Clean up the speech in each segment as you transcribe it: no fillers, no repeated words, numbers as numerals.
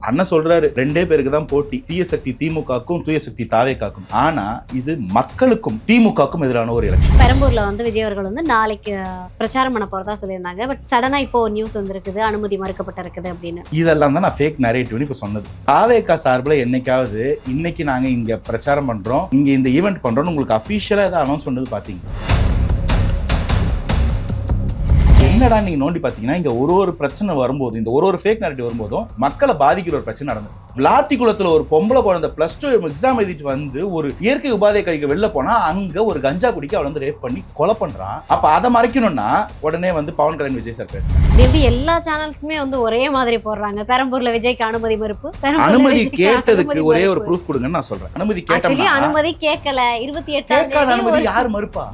அண்ணன் சொல்றாரு ரெண்டே பேருக்கு தான் போட்டி, தீய சக்தி திமுகக்கும் தூய சக்தி தாவேக்காக்கும். ஆனா இது மக்களுக்கும் திமுகக்கும் எதிரான ஒரு எலெக்ஷன். பெரம்பூர்ல வந்து விஜய் அவர்கள் வந்து நாளைக்கு பிரச்சாரம் பண்ண போறதா சொல்லியிருந்தாங்க. பட் சடனா இப்போ நியூஸ் வந்திருக்குது, அனுமதி மறுக்கப்பட்டிருக்குது அப்படின்னு. இதெல்லாம் தான் நான் ஃபேக் நரேட்டிவ்னு இப்ப சொன்னது. தாவேக்கா சார்பில் என்னைக்காவது இன்னைக்கு நாங்க இங்க பிரச்சாரம் பண்றோம், இங்க இந்த ஈவெண்ட் பண்றோம்னு உங்களுக்கு அபிஷியலா ஏதாவது அனௌன்ஸ் பண்ணது பாத்தீங்க? என்னடா நீங்க நோண்டி பாத்தீங்கன்னா இங்க ஒரு பிரச்சனை வரும்போது, இந்த ஒரு ஃபேக் நரேட்டிவ் வரும்போதும் மக்களை பாதிக்கிற ஒரு பிரச்சனை நடந்தது. விளாத்திக்குளத்துல ஒரு பொம்பளை குழந்தை +2 எக்ஸாம் எழுதிட்டு வந்து ஒரு இயற்கை உபாதை கழிக்க வெளில போனா அங்க ஒரு கஞ்சா குடிக்க அவளை வந்து ரேப் பண்ணி கொலை பண்றான். அப்ப அதை மறைக்கணும்னா உடனே வந்து பவன் கல்யாண் விஜய் சார் பேசுறாங்க. எப்படி எல்லா சேனல்ஸுமே வந்து ஒரே மாதிரி போடுறாங்க, பெரம்பூர்ல விஜய்க்கு அனுமதி மறுப்பு, அனுமதி கேட்டதுக்கு ஒரே ஒரு ப்ரூஃப் கொடுங்கன்னு நான் சொல்றேன். அனுமதி கேட்டா அனுமதி கேட்கல, 28 அனுமதி யார் மறுப்பா?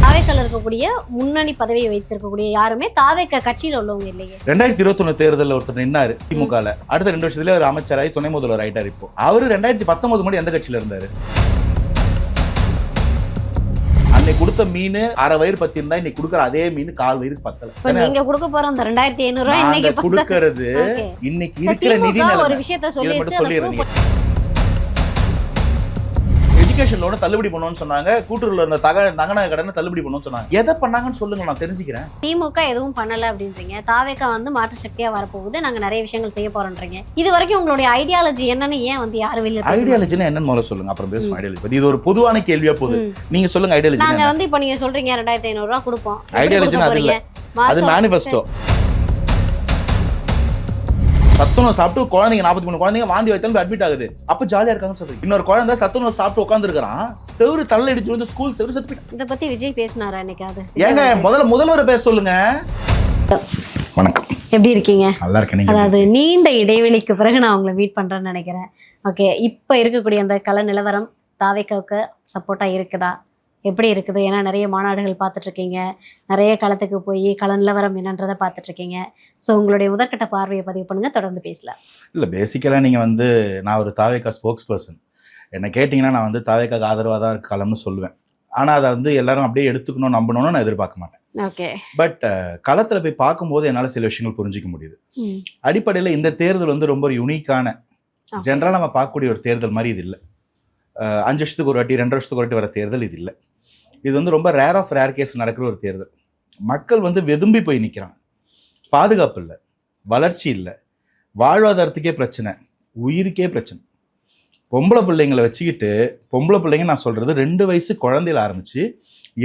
தாவேக்கால இருக்கக்கூடிய முன்னணி பதவியை வைத்திருக்கக்கூடிய யாருமே தாவேக்கா கட்சியில உள்ளவங்க இல்லையே. 2021 தேர்தலில் ஒருத்தர் நின்னாரு திமுகல. அடுத்த 2 வருஷத்துல ஒரு அமைச்சராகி துணை முதல்வர் ஆயிட்டார். இப்போ அவரு 2019 முன்னாடி எந்த கட்சியில இருந்தாரு? அன்னைக்கு கொடுத்த மீன் அரை வயிறு பத்தி இருந்தா இன்னைக்கு கொடுக்குற அதே மீன் 1/4 வயிறு பத்தல. நீங்க கொடுக்க போற அந்த 2500 ரூபாய் இன்னைக்கு கொடுக்கறது இன்னைக்கு இருக்கிற நிதி ஒரு விஷயத்த சொல்லிடுறீங்க. எஜுகேஷன் லோனை தள்ளுபடி பண்ணுவோம்னு சொன்னாங்க, கூட்டுறவுல இருந்த தகன கடனை தள்ளுபடி பண்ணுவோம்னு சொன்னாங்க. எதை பண்ணாங்கன்னு சொல்லுங்க, நான் தெரிஞ்சுக்கிறேன். திமுக எதுவும் பண்ணல அப்படின்றீங்க, தாவேக்கா வந்து மாற்று சக்தியா வரப்போகுது, நாங்க நிறைய விஷயங்கள் செய்ய போறோம்ன்றீங்க. இது வரைக்கும் உங்களுடைய ஐடியாலஜி என்னன்னு ஏன் வந்து யாரும் வெளியே? ஐடியாலஜினா என்னன்னு முதல்ல சொல்லுங்க, அப்புறம் பேசுவோம் ஐடியாலஜி பத்தி. இது ஒரு பொதுவான கேள்வியா போகுது. நீங்க சொல்லுங்க ஐடியாலஜி. நாங்க வந்து இப்போ நீங்க சொல்றீங்க 2500 ரூபாய் கொடுப்போம், ஐடியாலஜினா அது இல்ல, அது மேனிஃபெஸ்டோ. சத்துணவு சாப்பிட்டு குழந்தைங்க 43 குழந்தைங்க வாந்தி வைத்தாலும் அட்மிட் ஆகுது. அப்ப ஜாலியா இருக்காங்கன்னு சொல்றீங்க. இன்னொரு குழந்தை சத்துணவு சாப்பிட்டு உட்காந்துருக்கான், செவரு தள்ள இடிச்சு வந்து ஸ்கூல் செவரு சர்டிபிகேட். இத பத்தி விஜய் பேசினாரா என்னைக்காவது? ஏங்க முதல்வர் பேச சொல்லுங்க. வணக்கம், எப்படி இருக்கீங்க? நல்லா இருக்கேன். அதாவது நீண்ட இடைவெளிக்கு பிறகு நான் உங்களை மீட் பண்றேன்னு நினைக்கிறேன். ஓகே, இப்போ இருக்கக்கூடிய அந்த கள நிலவரம் தாவேக்காவுக்கு சப்போர்ட்டா இருக்குதா, எப்படி இருக்குது? ஏன்னா நிறைய மாநாடுகள் பார்த்துட்ருக்கீங்க, நிறைய களத்துக்கு போய் கள நிலவரம் என்னன்றதை பார்த்துட்ருக்கீங்க. ஸோ உங்களுடைய முதற்கட்ட பார்வையை பதிவு பண்ணுங்கள், தொடர்ந்து பேசலாம். இல்லை, பேசிக்கலாக நீங்கள் வந்து நான் ஒரு தாவேக்கா ஸ்போக்ஸ் பர்சன். என்னை கேட்டிங்கன்னா நான் வந்து தாவேக்காக்கு ஆதரவாக தான் களம்னு சொல்லுவேன். ஆனால் அதை வந்து எல்லாரும் அப்படியே எடுத்துக்கணும் நம்பணும்னு நான் எதிர்பார்க்க மாட்டேன். ஓகே, பட் களத்தில் போய் பார்க்கும்போது என்னால் சில விஷயங்கள் புரிஞ்சிக்க முடியுது. அடிப்படையில் இந்த தேர்தல் வந்து ரொம்ப ஒரு யூனிக்கான, ஜென்ரலாக நம்ம பார்க்கக்கூடிய ஒரு தேர்தல் மாதிரி இது இல்லை. 5 வருஷத்துக்கு ஒரு வாட்டி 2 வருஷத்துக்கு ஒரு வாட்டி வர தேர்தல் இது இல்லை. இது வந்து ரொம்ப ரேர் ஆஃப் ரேர் கேஸ் நடக்கிற ஒரு தேர்தல். மக்கள் வந்து வெதும்பி போய் நிற்கிறாங்க. பாதுகாப்பு இல்லை, வளர்ச்சி இல்லை, வாழ்வாதாரத்துக்கே பிரச்சனை, உயிருக்கே பிரச்சனை. பொம்பளை பிள்ளைங்களை வச்சுக்கிட்டு, பொம்பளை பிள்ளைங்க நான் சொல்கிறது 2 வயசு குழந்தையில ஆரம்பித்து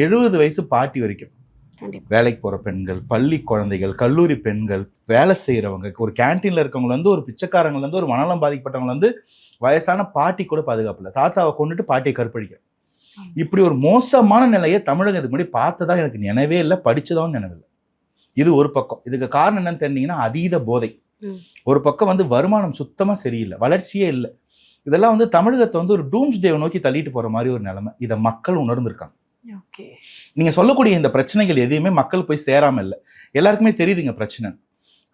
70 வயசு பாட்டி வரைக்கும், வேலைக்கு போகிற பெண்கள், பள்ளி குழந்தைகள், கல்லூரி பெண்கள், வேலை செய்கிறவங்க, ஒரு கேன்டீனில் இருக்கவங்க ஒரு பிச்சைக்காரங்கலேருந்து ஒரு மனநலம் பாதிக்கப்பட்டவங்க வயசான பாட்டி கூட பாதுகாப்பு இல்லை. தாத்தாவை கொண்டுட்டு பாட்டியை கற்பழிக்க, இப்படி ஒரு மோசமான நிலையை தமிழகம் இதுக்கு முன்னாடி பார்த்ததா எனக்கு நினைவே இல்லை, படிச்சதாவும் நினைவில்லை. இது ஒரு பக்கம். இதுக்கு காரணம் என்னன்னு தெரிஞ்சீங்கன்னா அதீத போதை. ஒரு பக்கம் வந்து வருமானம் சுத்தமாக சரியில்லை, வளர்ச்சியே இல்லை. இதெல்லாம் வந்து தமிழகத்தை வந்து ஒரு டூம்ஸ் டே நோக்கி தள்ளிட்டு போகிற மாதிரி ஒரு நிலைமை. இதை மக்கள் உணர்ந்திருக்காங்க. நீங்க சொல்லக்கூடிய இந்த பிரச்சனைகள் எதையுமே மக்கள் போய் சேராம இல்லை, எல்லாருக்குமே தெரியுதுங்க பிரச்சனை.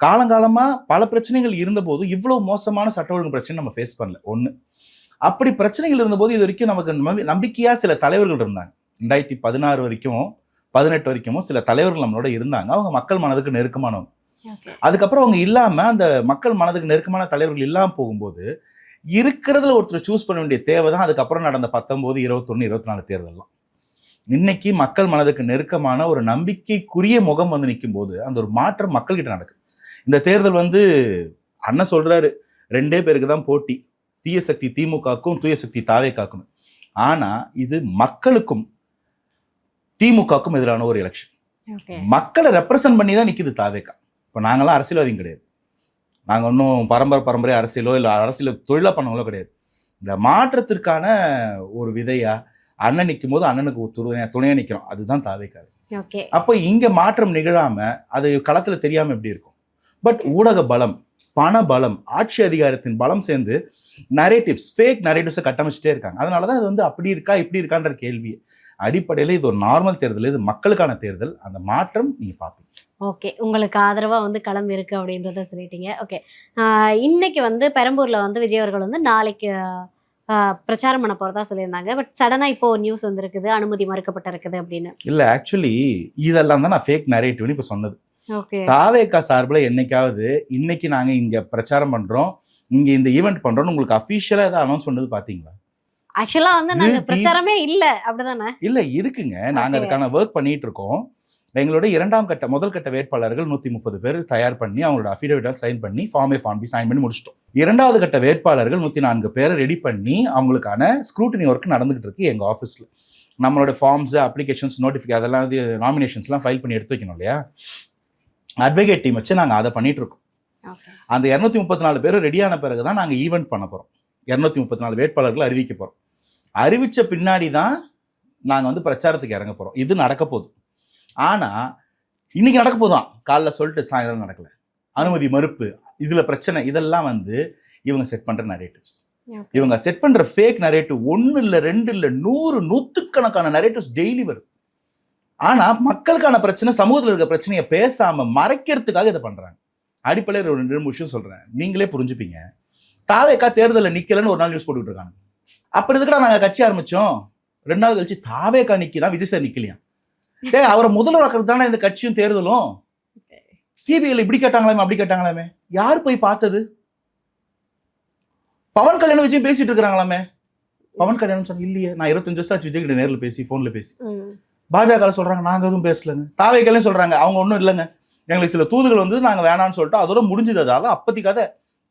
காலங்காலமா பல பிரச்சனைகள் இருந்த போதும் இவ்வளவு மோசமான சட்ட ஒழுங்கு பிரச்சனை நம்ம ஃபேஸ் பண்ணல. ஒண்ணு, அப்படி பிரச்சனைகள் இருந்தபோது இது வரைக்கும் நமக்கு நம்பிக்கையா சில தலைவர்கள் இருந்தாங்க. 2016 வரைக்கும் 18 வரைக்கும் சில தலைவர்கள் நம்மளோட இருந்தாங்க. அவங்க மக்கள் மனதுக்கு நெருக்கமானவங்க. அதுக்கப்புறம் அவங்க இல்லாம, அந்த மக்கள் மனதுக்கு நெருக்கமான தலைவர்கள் இல்லாம போகும்போது இருக்கிறதுல ஒருத்தர் சூஸ் பண்ண வேண்டிய தேவை தான் அதுக்கப்புறம் நடந்த 19, 21, 24 தேர்தலாம். இன்னைக்கு மக்கள் மனதுக்கு நெருக்கமான ஒரு நம்பிக்கைக்குரிய முகம் வந்து நிற்கும் போது அந்த ஒரு மாற்றம் மக்கள்கிட்ட நடக்குது. இந்த தேர்தல் வந்து அண்ணன் சொல்றாரு ரெண்டே பேருக்கு தான் போட்டி, தீய சக்தி திமுகக்கும் தூய சக்தி தாவேக்காக்கும். ஆனா இது மக்களுக்கும் திமுகக்கும் எதிரான ஒரு எலெக்ஷன். மக்களை ரெப்ரசன்ட் பண்ணி தான் நிக்குது தாவேக்கா. இப்போ நாங்களாம் அரசியல்வாதியும் கிடையாது, நாங்கள் ஒன்றும் பரம்பரை அரசியலோ இல்லை அரசியல் தொழிலாக பண்ணவங்களோ கிடையாது. இந்த மாற்றத்திற்கான ஒரு விதையா அண்ணன் நிற்கும் போது அண்ணனுக்கு துணையா நிற்கிறோம், அதுதான் தாவேக்கா. அப்போ இங்க மாற்றம் நிகழாம அது களத்துல தெரியாம எப்படி இருக்கும்? பட் ஊடக பலம், பண பலம், ஆட்சி அதிகாரத்தின் பலம் சேர்ந்து நரேட்டிவ்ஸ், ஃபேக் நரேட்டிவ்ஸை கட்டமைச்சிட்டே இருக்காங்க. அதனாலதான் அது வந்து அப்படி இருக்கா இப்படி இருக்கான்ற கேள்வி. அடிப்படையில் இது ஒரு நார்மல் தேர்தல், இது மக்களுக்கான தேர்தல். அந்த மாற்றம் நீங்க பார்ப்பீங்க. ஓகே, உங்களுக்கு ஆதரவா வந்து களம் இருக்கு அப்படின்றத சொல்லிட்டீங்க. ஓகே, இன்னைக்கு வந்து பெரம்பூர்ல வந்து விஜய் அவர்கள் வந்து நாளைக்கு பிரச்சாரம் பண்ண போறதா சொல்லியிருந்தாங்க. பட் சடனா இப்போ நியூஸ் வந்திருக்குது, அனுமதி மறுக்கப்பட்டிருக்குது அப்படின்னு. இல்ல, ஆக்சுவலி இதெல்லாம் தான் நான் ஃபேக் நரேட்டிவ்னு இப்போ சொன்னது. ஓகே. தாவேகா சார்பில் என்னைக்காவது இன்னைக்கு நாங்க இங்க பிரச்சாரம் பண்றோம், இங்க இந்த ஈவெண்ட் பண்றோம்னு உங்களுக்கு அபிஷியலா ஏதாவது அனௌன்ஸ் பண்ணது பாத்தீங்களா? ஆக்சுவலா வந்து நாங்க பிரச்சாரமே இல்ல அப்படிதானே? இல்ல இருக்குங்க. நாங்க Okay. அதுக்கான ஒர்க் பண்ணிட்டு இருக்கோம். எங்களோட முதல் கட்ட வேட்பாளர்கள் 130 பேர் தயார் பண்ணி அவங்களோட அஃபிடேவிட்டை சைன் பண்ணி ஃபார்ம் சைன் பண்ணி முடிச்சிட்டோம். இரண்டாவது கட்ட வேட்பாளர்கள் 104 பேரை ரெடி பண்ணி அவங்களுக்கான ஸ்க்ரூட்டினி ஒர்க் நடந்துகிட்டு இருக்கு எங்க ஆஃபீஸ்ல. நம்மளோட ஃபார்ம்ஸ், அப்ளிகேஷன்ஸ், நோட்டிஃபிகேஷன் அதெல்லாம் வந்து நாமினேஷன்ஸ்லாம் ஃபைல் பண்ணி எடுத்து வைக்கணும் இல்லையா? அட்வொகேட் டீம் வச்சு நாங்கள் அதை பண்ணிட்டு இருக்கோம். Okay. அந்த 234 பேரும் ரெடியான பிறகு தான் நாங்கள் ஈவெண்ட் பண்ண போகிறோம். 234 வேட்பாளர்கள் அறிவிக்க போகிறோம். அறிவித்த பின்னாடி தான் நாங்கள் வந்து பிரச்சாரத்துக்கு இறங்க போகிறோம். இது நடக்க போகுது. ஆனால் இன்னைக்கு நடக்க போதும், காலைல சொல்லிட்டு சாயந்தரம் நடக்கல, அனுமதி மறுப்பு, இதில் பிரச்சனை, இதெல்லாம் வந்து இவங்க செட் பண்ணுற நரேட்டிவ்ஸ். இவங்க செட் பண்ணுற ஃபேக் நரேட்டிவ் 1 இல்லை 2 இல்லை 100 நூற்றுக்கணக்கான நரேட்டிவ்ஸ் டெய்லி வருது. ஆனால் மக்களுக்கான பிரச்சனை, சமூகத்தில் இருக்க பிரச்சனையை பேசாமல் மறைக்கிறதுக்காக இதை பண்ணுறாங்க. அடிப்படையில் ஒரு 2 விஷயம் சொல்கிறேன், நீங்களே புரிஞ்சுப்பீங்க. தாவேகா தேர்தலில் நிற்கலன்னு ஒரு நாள் நியூஸ் போட்டுக்கிட்டு இருக்காங்க. அப்படி இதுக்கடா நாங்கள் கட்சி ஆரம்பித்தோம், 2 நாள் கழிச்சு தாவேகா நிற்கிதான், விஜய் சார் நிற்கலையா? அவரை முதல்வர் ஆக்கிறது தானே இந்த கட்சியும் தேர்தலும். சிபிஐல இப்படி கேட்டாங்களாமே அப்படி கேட்டாங்களாமே, யார் போய் பார்த்தது? பவன் கல்யாணம் விஜயம் பேசிட்டு இருக்கிறாங்களாமே. பவன் கல்யாணம் சொன்ன இல்லையே, நான் 25 வருஷம் ஆச்சு விஜய் கிட்ட நேரில் பேசி, போன்ல பேசி. பாஜக சொல்றாங்க நாங்க எதுவும் பேசலங்க. தாவேகளையும் சொல்றாங்க அவங்க ஒன்றும் இல்லைங்க, எங்களுக்கு சில தூதுகள் வந்து நாங்க வேணான்னு சொல்லிட்டு அதோட முடிஞ்சது. அதாவது அப்பத்தி கதை.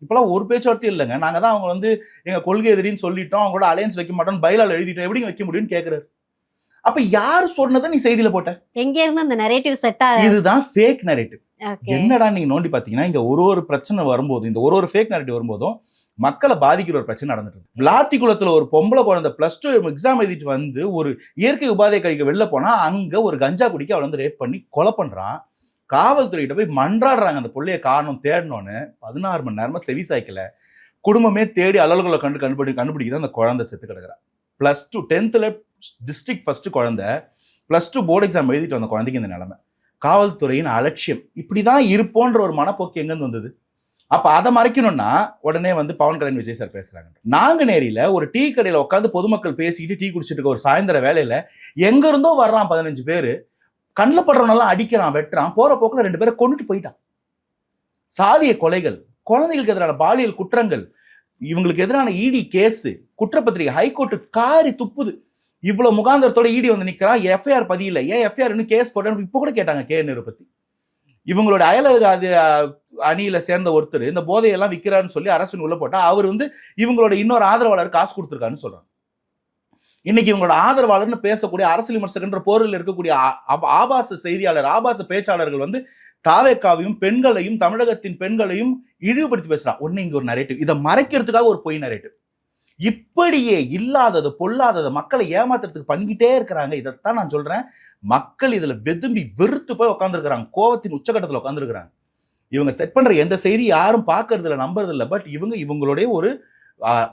இப்பெல்லாம் ஒரு பேச்சுவார்த்தையும் இல்லைங்க. நாங்க தான் அவங்க வந்து எங்க கொள்கை எதிரின்னு சொல்லிட்டோம், அவங்க கூட அலையன்ஸ் வைக்க மாட்டோம், பைலால எழுதிட்டோம், எப்படிங்க வைக்க முடியும்னு கேட்கறாரு. அப்ப யாரு சொன்னதை நீ செய்தியில போட்ட? எங்க இருந்து அந்த நரேட்டிவ் செட்டா? இதுதான் ஃபேக் நரேட்டிவ். என்னடா நீங்க நோண்டி பாத்தீங்கன்னா இங்க ஒரு பிரச்சனை வரும்போது, இந்த ஒரு ஃபேக் நரேட்டிவ் வரும்போதும் மக்களை பாதிக்கிற ஒரு பிரச்சனை நடந்துட்டு இருக்கு. விளாத்திக்குளத்துல ஒரு பொம்பளை குழந்தை +2 எக்ஸாம் எழுதிட்டு வந்து ஒரு இயற்கை உபாதை கழிக்க வெளில போனா அங்க ஒரு கஞ்சா குடிக்க அவளை வந்து ரேப் பண்ணி கொலை பண்றான். காவல்துறையிட்ட போய் மன்றாடுறாங்க அந்த பிள்ளைய காரணம் தேடணும்னு. 16 மணி நேரமா செவி சாய்க்கல. குடும்பமே தேடி அலுவலகளை கண்டுபிடிக்குது. அந்த குழந்தை செத்து கிடக்குறா. +2 10th டிஸ்ட்ரிக்ட் ஃபர்ஸ்ட் குழந்தை, +2 போர்டு எக்ஸாம் எழுதிட்டு வந்த குழந்தைக்கு இந்த நிலைமை. காவல்துறையின் அலட்சியம். இப்படிதான் இருப்போன்ற ஒரு மனப்போக்கு எங்கேருந்து வந்தது? அப்ப அதை மறைக்கணும்னா உடனே வந்து பவன் கல்யாண் விஜய் சார் பேசுறாங்க. நாங்குநேரியில ஒரு டீ கடையில உட்காந்து பொதுமக்கள் பேசிக்கிட்டு டீ குடிச்சிட்டு இருக்க ஒரு சாயந்தர வேலையில எங்க இருந்தோ வர்றான் 15 பேரு, கண்ணில் படுறவனெல்லாம் அடிக்கிறான், வெட்டுறான், போற போக்குல 2 பேரை கொண்டுட்டு போயிட்டான். சாதிய கொலைகள், குழந்தைகளுக்கு எதிரான பாலியல் குற்றங்கள், இவங்களுக்கு எதிரான இடி கேஸ், குற்றப்பத்திரிகை ஹைகோர்ட்டு காரி துப்புது. இவ்வளவு முகாந்திரத்தோட இடி வந்து நிக்கிறான், எஃப்ஐஆர் பதியல. ஏன் எஃப்ஐஆர் இன்னும் கேஸ் போடுறேன்னு இப்ப கூட கேட்டாங்க கேஎன்ஆர் பத்தி. இவங்களோட அது அணியில சேர்ந்த ஒருத்தர் இந்த போதையெல்லாம் விற்கிறாருன்னு சொல்லி அரசு உள்ள போட்டா அவர் வந்து இவங்களோட இன்னொரு ஆதரவாளர் காசு கொடுத்துருக்காருன்னு சொல்றாங்க. இன்னைக்கு இவங்களோட ஆதரவாளர்னு பேசக்கூடிய அரசியல் விமர்சகன்ற போரில் இருக்கக்கூடிய ஆபாச செய்தியாளர், ஆபாச பேச்சாளர்கள் வந்து தாவேக்காவையும் பெண்களையும் தமிழகத்தின் பெண்களையும் இழிவுபடுத்தி பேசுறான். ஒண்ணு இங்க ஒரு நரேட்டிவ், இதை மறைக்கிறதுக்காக ஒரு பொய் நரேட்டிவ். இப்படியே இல்லாதது பொல்லாதது மக்களை ஏமாத்துறதுக்கு பண்ணிக்கிட்டே இருக்கிறாங்க. இதைத்தான் நான் சொல்றேன், மக்கள் இதுல வெதும்பி வெறுத்து போய் உட்காந்துருக்கிறாங்க, கோவத்தின் உச்சகட்டத்தில் உட்காந்துருக்கிறாங்க. இவங்க செட் பண்ற எந்த செய்தி யாரும் பாக்குறது இல்லை, நம்புறது இல்லை. பட் இவங்களுடைய ஒரு